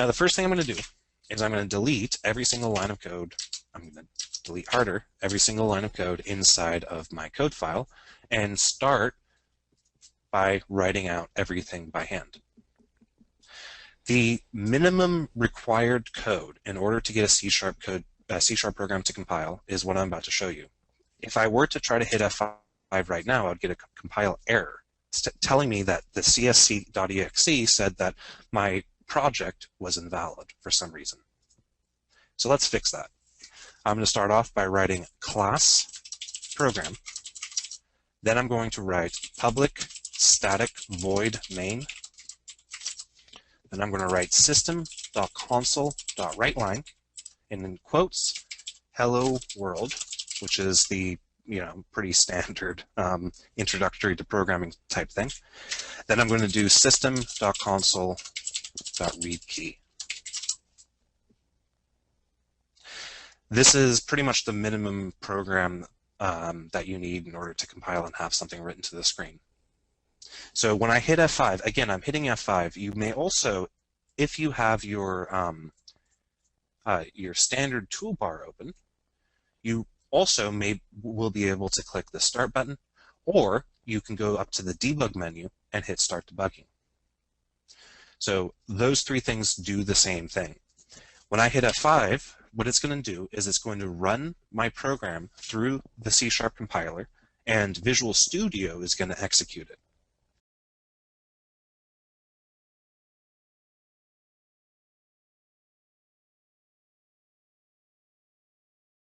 Now the first thing I'm going to do is I'm going to delete every single line of code. I'm going to delete harder every single line of code inside of my code file and start by writing out everything by hand. The minimum required code in order to get a C# program to compile is what I'm about to show you. If I were to try to hit F5 right now, I would get a compile error telling me that the csc.exe said that my project was invalid for some reason. So let's fix that. I'm going to start off by writing class program. Then I'm going to write public static void main. Then I'm going to write system.console.writeLine, and in quotes, hello world, which is the pretty standard introductory to programming type thing. Then I'm going to do system.console.readKey. This is pretty much the minimum program that you need in order to compile and have something written to the screen. So when I hit F5, again, I'm hitting F5. You may also, if you have your standard toolbar open, you also will be able to click the Start button, or you can go up to the Debug menu and hit Start Debugging. So those three things do the same thing. When I hit F5, what it's going to do is it's going to run my program through the C# compiler, and Visual Studio is going to execute it.